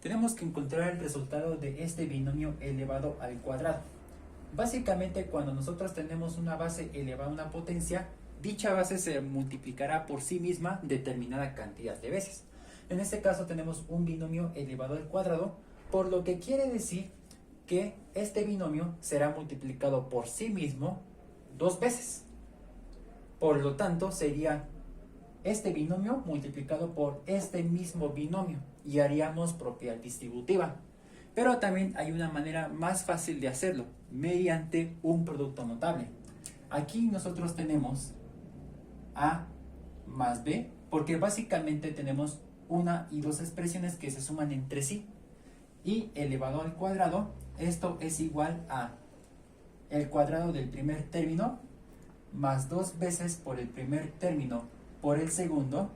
tenemos que encontrar el resultado de este binomio elevado al cuadrado. Básicamente, cuando nosotros tenemos una base elevada a una potencia, dicha base se multiplicará por sí misma determinada cantidad de veces. En este caso tenemos un binomio elevado al cuadrado, por lo que quiere decir que este binomio será multiplicado por sí mismo dos veces. Por lo tanto, sería este binomio multiplicado por este mismo binomio y haríamos propiedad distributiva. Pero también hay una manera más fácil de hacerlo, mediante un producto notable. Aquí nosotros tenemos A más B, porque básicamente tenemos una y dos expresiones que se suman entre sí. Y elevado al cuadrado, esto es igual a el cuadrado del primer término más dos veces por el primer término por el segundo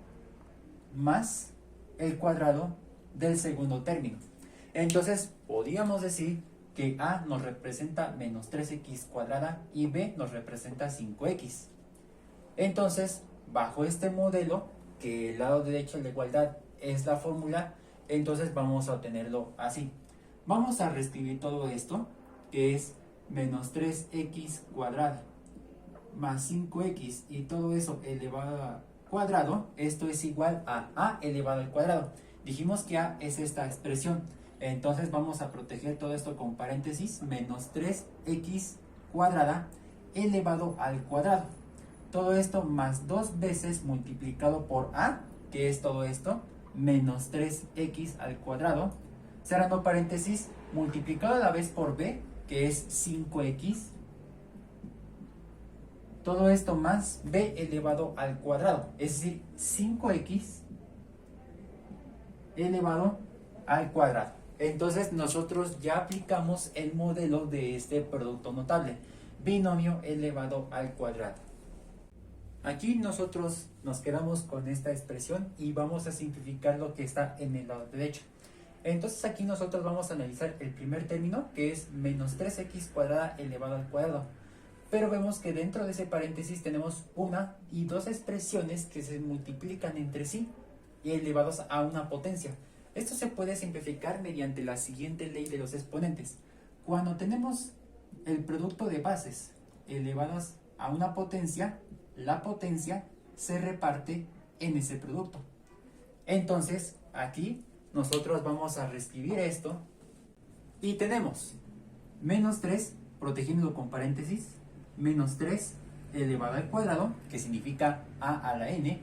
más el cuadrado del segundo término. Entonces podríamos decir que A nos representa menos 3x cuadrada y B nos representa 5x. Entonces, bajo este modelo, que el lado derecho de la igualdad es la fórmula, entonces vamos a obtenerlo así. Vamos a reescribir todo esto, que es menos 3x cuadrada más 5x y todo eso elevado al cuadrado. Esto es igual a A elevado al cuadrado. Dijimos que A es esta expresión. Entonces vamos a proteger todo esto con paréntesis, menos 3x cuadrada elevado al cuadrado. Todo esto más dos veces multiplicado por A, que es todo esto, menos 3x al cuadrado, cerrando paréntesis, multiplicado a la vez por B, que es 5x. Todo esto más B elevado al cuadrado, es decir, 5x elevado al cuadrado. Entonces nosotros ya aplicamos el modelo de este producto notable, binomio elevado al cuadrado. Aquí nosotros nos quedamos con esta expresión y vamos a simplificar lo que está en el lado derecho. Entonces aquí nosotros vamos a analizar el primer término, que es menos 3x cuadrada elevado al cuadrado. Pero vemos que dentro de ese paréntesis tenemos una y dos expresiones que se multiplican entre sí y elevados a una potencia. Esto se puede simplificar mediante la siguiente ley de los exponentes. Cuando tenemos el producto de bases elevadas a una potencia, la potencia se reparte en ese producto. Entonces, aquí nosotros vamos a reescribir esto y tenemos menos 3, protegiéndolo con paréntesis, menos 3 elevado al cuadrado, que significa a la n,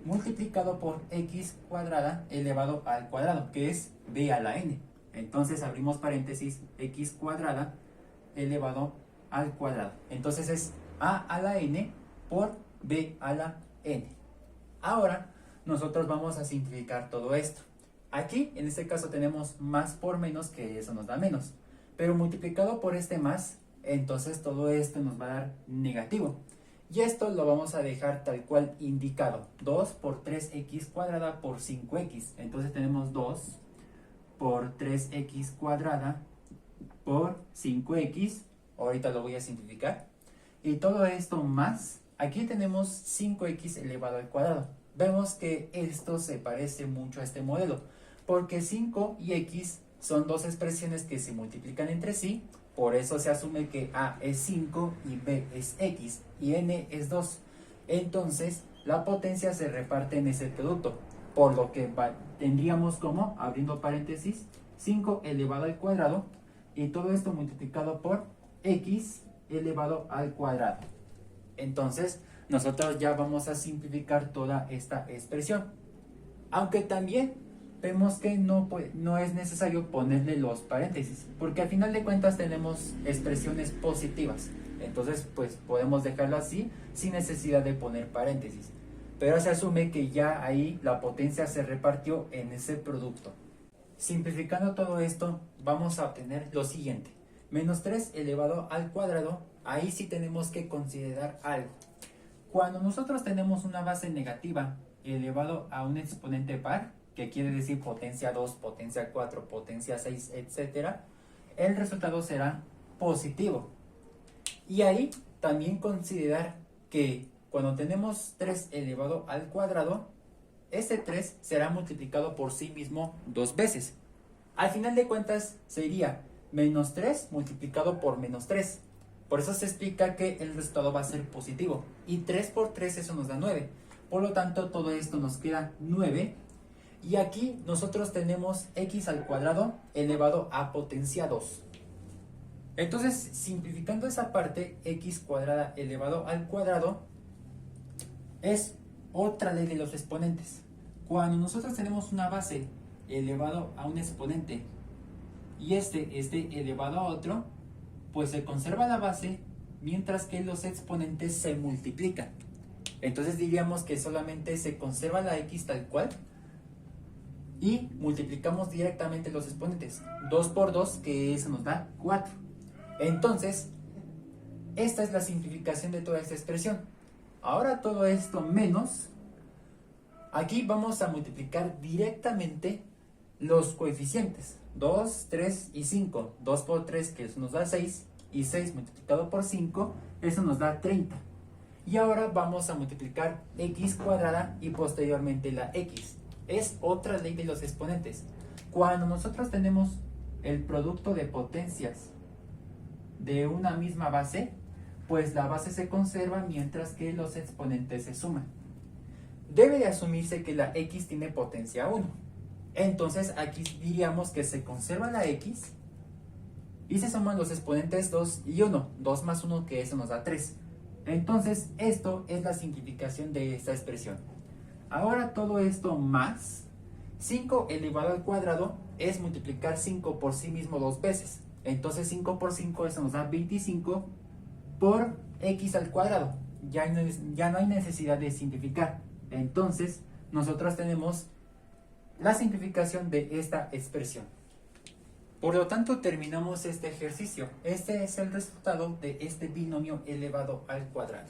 multiplicado por x cuadrada elevado al cuadrado, que es b a la n. Entonces abrimos paréntesis, x cuadrada elevado al cuadrado. Entonces es a la n por b a la n. Ahora nosotros vamos a simplificar todo esto. Aquí en este caso tenemos más por menos, que eso nos da menos, pero multiplicado por este más, entonces todo esto nos va a dar negativo. Y esto lo vamos a dejar tal cual indicado, 2 por 3x cuadrada por 5x. Entonces tenemos 2 por 3x cuadrada por 5x. Ahorita lo voy a simplificar. Y todo esto más, aquí tenemos 5x elevado al cuadrado. Vemos que esto se parece mucho a este modelo, porque 5 y x son dos expresiones que se multiplican entre sí. Por eso se asume que a es 5 y b es x y n es 2. Entonces la potencia se reparte en ese producto, por lo que tendríamos como, abriendo paréntesis, 5 elevado al cuadrado y todo esto multiplicado por x elevado al cuadrado. Entonces nosotros ya vamos a simplificar toda esta expresión, aunque también vemos que no es necesario ponerle los paréntesis, porque al final de cuentas tenemos expresiones positivas. Entonces pues podemos dejarlo así sin necesidad de poner paréntesis, pero se asume que ya ahí la potencia se repartió en ese producto. Simplificando todo esto vamos a obtener lo siguiente: menos 3 elevado al cuadrado. Ahí sí tenemos que considerar algo. Cuando nosotros tenemos una base negativa elevado a un exponente par, que quiere decir potencia 2, potencia 4, potencia 6, etc., el resultado será positivo. Y ahí también considerar que cuando tenemos 3 elevado al cuadrado, este 3 será multiplicado por sí mismo dos veces. Al final de cuentas sería menos 3 multiplicado por menos 3. Por eso se explica que el resultado va a ser positivo. Y 3 por 3 eso nos da 9. Por lo tanto, todo esto nos queda 9. Y aquí nosotros tenemos x al cuadrado elevado a potencia 2. Entonces, simplificando esa parte, x cuadrada elevado al cuadrado es otra ley de los exponentes. Cuando nosotros tenemos una base elevado a un exponente y este elevado a otro, pues se conserva la base mientras que los exponentes se multiplican. Entonces diríamos que solamente se conserva la x tal cual y multiplicamos directamente los exponentes. 2 por 2, que eso nos da 4. Entonces, esta es la simplificación de toda esta expresión. Ahora todo esto menos, aquí vamos a multiplicar directamente los coeficientes. 2, 3 y 5. 2 por 3, que eso nos da 6. Y 6 multiplicado por 5, eso nos da 30. Y ahora vamos a multiplicar x cuadrada y posteriormente la x. Es otra ley de los exponentes. Cuando nosotros tenemos el producto de potencias de una misma base, pues la base se conserva mientras que los exponentes se suman. Debe de asumirse que la x tiene potencia 1. Entonces aquí diríamos que se conserva la x y se suman los exponentes 2 y 1. 2 más 1, que eso nos da 3. Entonces esto es la simplificación de esta expresión. Ahora todo esto más 5 elevado al cuadrado es multiplicar 5 por sí mismo dos veces. Entonces 5 por 5, eso nos da 25 por x al cuadrado. Ya no hay necesidad de simplificar. Entonces nosotros tenemos la simplificación de esta expresión. Por lo tanto, terminamos este ejercicio. Este es el resultado de este binomio elevado al cuadrado.